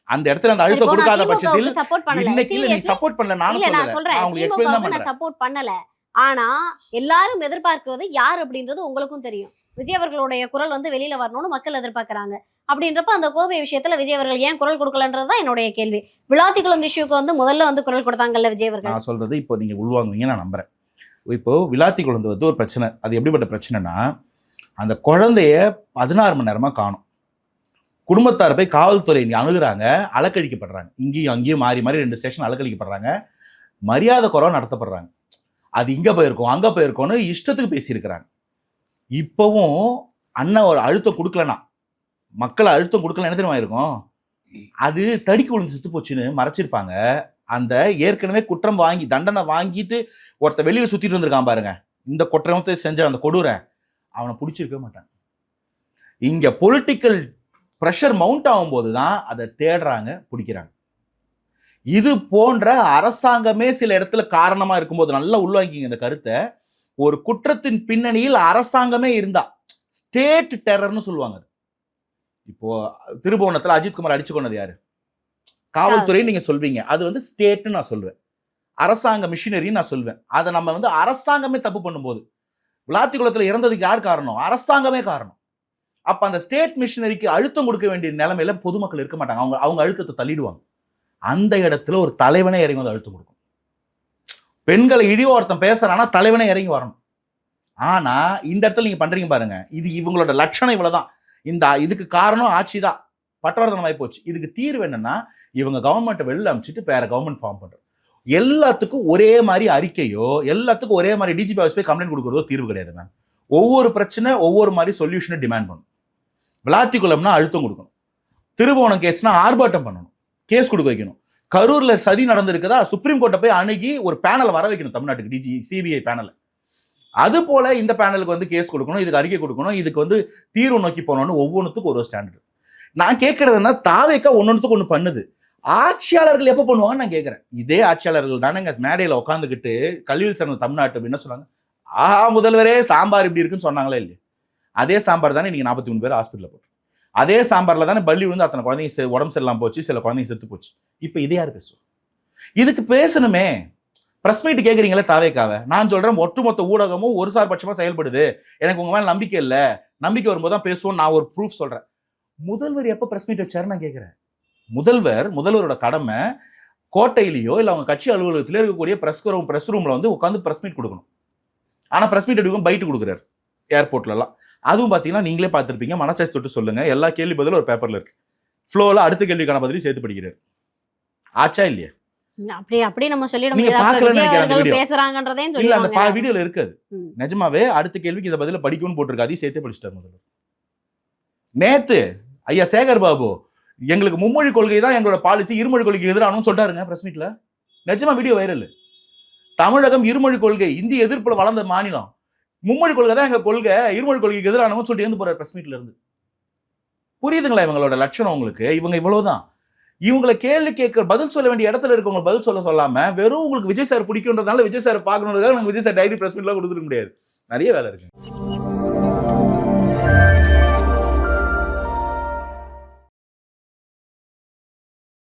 அந்த இடத்துல அந்த சரி, அழுத்தம் இப்போ நான் கொடுக்காத பட்சத்தில் திமுகவுக்கு சப்போர்ட் பண்ணல. இன்னைக்கு இல்ல, நீ Seriously? சப்போர்ட் பண்ணல, நானும் இல்ல, நான் சொல்லல. சொல்றேன், நான் உங்களுக்கு எக்ஸ்பிளைன் தான் திமுகவுக்கு நான் பண்றேன். சப்போர்ட் பண்ணல. ஆனா எல்லாரும் எதிர்பார்க்கிறது யார் அப்படின்றது உங்களுக்கும் தெரியும். விஜய் அவர்களுடைய குரல் வந்து வெளியில வரணும்னு மக்கள் எதிர்பார்க்கறாங்க. அப்படின்றப்ப அந்த கோவை விஷயத்துல விஜய் அவர்கள் ஏன் குரல் கொடுக்கலன்றது தான் என்னுடைய கேள்வி. விளாத்திக்குளம் இஷ்யூக்கு வந்து முதல்ல வந்து குரல் கொடுத்தாங்கல்ல விஜய் அவர்கள். நான் சொல்றது இப்போ நீங்க உள்வாங்குவீங்க நான் நம்புறேன். இப்போ விளாத்தி குழந்தை வந்து ஒரு பிரச்சனை. அது எப்படிப்பட்ட பிரச்சனைனா, அந்த குழந்தைய 16 மணி நேரமா காணும். குடும்பத்தார் போய் காவல்துறை அணுகுறாங்க, அலக்கழிக்கப்படுறாங்க. இங்கேயும் அங்கேயும் மாறி மாறி 2 ஸ்டேஷன் அலக்கழிக்கப்படுறாங்க, மரியாதை குறைவா நடத்தப்படுறாங்க. அது இங்க போயிருக்கோம் அங்க போயிருக்கோன்னு இஷ்டத்துக்கு பேசியிருக்கிறாங்க. இப்பவும் அண்ணன் ஒரு அழுத்தம் கொடுக்கலனா, மக்களை அழுத்தம் கொடுக்கல, என்ன தெரியுமா இருக்கும்? அது தடிக்கு விழுந்து செத்து போச்சுன்னு மறைச்சிருப்பாங்க. அந்த ஏற்கனவே குற்றம் வாங்கி தண்டனை வாங்கிட்டு ஒருத்த வெளியில சுத்திட்டு இருந்திருக்கான் பாருங்க, இந்த குற்றத்தை செஞ்ச அந்த கொடூர, அவனை பிடிச்சிருக்கவே மாட்டாங்க. இங்க பொலிட்டிக்கல் ப்ரெஷர் மவுண்ட் ஆகும்போது தான் அதை தேடுறாங்க, பிடிக்கிறாங்க. இது போன்ற அரசாங்கமே சில இடத்துல காரணமா இருக்கும்போது, நல்லா உள்வாங்கிங்க இந்த கருத்தை, ஒரு குற்றத்தின் பின்னணியில் அரசாங்கமே இருந்தா ஸ்டேட் டெரர்னு சொல்லுவாங்க. இப்போ திருபுவனத்துல அஜித்குமார் அடிச்சு கொண்டது யாரு? காவல்துறை நீங்க சொல்வீங்க, அது வந்து ஸ்டேட்னு நான் சொல்வேன், அரசாங்க மிஷினரின்னு நான் சொல்வேன். அதை நம்ம வந்து அரசாங்கமே தப்பு பண்ணும்போது, விளாத்திக்குளத்துல இறந்ததுக்கு யார் காரணம்? அரசாங்கமே காரணம். அப்ப அந்த ஸ்டேட் மிஷினரிக்கு அழுத்தம் கொடுக்க வேண்டிய நிலைமையில பொதுமக்கள் இருக்க மாட்டாங்க. அவங்க அழுத்தத்தை தள்ளிடுவாங்க. அந்த இடத்துல ஒரு தலைவனே இறங்கி வந்து அழுத்தம் கொடுக்கும். பெண்களை இழிவா ஒருத்தன் பேசுறானா தலைவனே இறங்கி வரணும். ஆனா இந்த இடத்துல நீங்க பண்றீங்க பாருங்க, இது இவங்களோட லட்சணம் இவ்வளவுதான். இதுக்கு காரணம் ஆட்சி தான், பட்டவர்தனம் ஆகி போச்சு. இதுக்கு தீர்வு என்னன்னா, இவங்க கவர்மெண்ட் வெளில அமைச்சிட்டு வேற கவர்மெண்ட் ஃபார்ம் பண்றது. எல்லாத்துக்கும் ஒரே மாதிரி அறிக்கையோ, எல்லாத்துக்கும் ஒரே மாதிரி டிஜிபி ஆஃபீஸ் போய் கம்ப்ளைண்ட் கொடுக்குறதோ தீர்வு கிடையாது மேம். ஒவ்வொரு பிரச்சனை ஒவ்வொரு மாதிரி சொல்யூஷனை டிமாண்ட் பண்ணணும். விளாத்திக்குளம்னா அழுத்தம் கொடுக்கணும், திருபுவனம் கேஸ்னா ஆர்ப்பாட்டம் பண்ணணும், கேஸ் கொடுக்க வைக்கணும். கரூர்ல சதி நடந்திருக்குதா, சுப்ரீம் கோர்ட்டை போய் அணுகி ஒரு பேனலை வர வைக்கணும் தமிழ்நாட்டுக்கு, சிபிஐ பேனல். அது போல இந்த பேனலுக்கு வந்து கேஸ் கொடுக்கணும், இதுக்கு அறிக்கை கொடுக்கணும், இதுக்கு வந்து தீர்வு நோக்கி போகணும்னு ஒவ்வொன்றுத்துக்கும் ஒரு ஸ்டாண்டர்ட். நான் கேட்கறதுன்னா தாவேக்கா ஒன்னொன்றுத்துக்கு ஒன்று பண்ணுது. ஆட்சியாளர்கள் எப்போ பண்ணுவாங்கன்னு நான் கேட்குறேன். இதே ஆட்சியாளர்கள் தானே எங்கள் மேடையில் உட்காந்துக்கிட்டு கல்வியில் சிறந்த தமிழ்நாட்டு அப்படின்னு சொன்னாங்க. முதல்வரே சாம்பார் இப்படி இருக்குன்னு சொன்னாங்களே இல்லையா? அதே சாம்பார் தானே நீங்கள் 43 பேர் ஹாஸ்பிட்டலில் போட்டு, அதே சாம்பாரில் தானே பள்ளி வந்து அத்தனை குழந்தைங்க உடம்பு சரியில்லாமல் போச்சு, சில குழந்தைங்க செத்து போச்சு. இப்போ இதே யார் பேசுவோம்? இதுக்கு பேசணுமே. பிரஸ் மீட் கேட்குறீங்களே தாவேக்காவை, நான் சொல்கிறேன் ஒட்டுமொத்த ஊடகமும் ஒரு சார்பட்சமாக செயல்படுது, எனக்கு உங்கள் மேலே நம்பிக்கை இல்லை, நம்பிக்கை வரும்போது தான் பேசுவோம், நான் ஒரு ப்ரூஃப் சொல்கிறேன். முதல்வர் எப்போ பிரஸ் மீட் வச்சாரு நான் கேட்குறேன். முதல்வரோட கடமை கோட்டையிலேயோ இல்லை அவங்க கட்சி அலுவலகத்திலே இருக்கக்கூடிய பிரஸ் ரூமில் வந்து உட்காந்து பிரஸ் மீட் கொடுக்கணும். ஆனால் பிரஸ் மீட் எடுக்கும் பைட்டு கொடுக்குறாரு ஏர்போர்ட்லலாம். அதுவும் பார்த்தீங்கன்னா நீங்களே பார்த்துருப்பீங்க, மனசாட்சி தொட்டு சொல்லுங்க, எல்லா கேள்வி பதிலும் ஒரு பேப்பரில் இருக்கு. ஃப்ளோவில் அடுத்த கேள்விக்கான பதிலையும் சேர்த்து படிக்கிறாரு. ஆச்சா இல்லையா? அப்படி நம்ம சொல்லிட நீங்க பார்க்கலன்னு நினைக்கிறேன் அந்த வீடியோ. பேசுறாங்கன்றதையும் இல்ல அந்த சொல்லுவாங்க. வீடியோல இருக்காது. நிஜமாவே அடுத்த கேள்விக்கு இந்த பதில படிக்கும்னு போட்டிருக்கு, அதையும் சேர்த்தே படிச்சிட்டாரு முதல்ல. நேத்து ஐயா சேகர் பாபு எங்களுக்கு மும்மொழி கொள்கை தான் எங்களோட பாலிசி, இருமொழி கொள்கைக்கு எதிரானு சொல்றாருங்க பிரஸ் மீட்ல. நிஜமா வீடியோ வைரல். தமிழகம் இருமொழி கொள்கை, இந்திய எதிர்ப்புல வளர்ந்த மாநிலம், மும்மொழி கொள்கை தான் எங்க கொள்கை, இருமொழி கொள்கைக்கு எதிரானவங்க சொல்லிட்டு இருந்து போறாரு பிரஸ் மீட்ல இருந்து. புரியுதுங்களா இவங்களோட லட்சணம் உங்களுக்கு? இவங்க இவ்வளவுதான். இவங்களை கேள்வி கேட்க பதில் சொல்ல வேண்டிய இடத்துல இருக்கவங்க பதில் சொல்லாம வெறும் உங்களுக்கு விஜய் சார் பிடிக்கும்ன்றதுனால விஜய் சார் பார்க்கணுன்றதுக்காக நாங்கள் விஜய் சார் டைரி பிரஸ் மீட்லாம் கொடுத்துட முடியாது. நிறைய வேலை இருக்கு.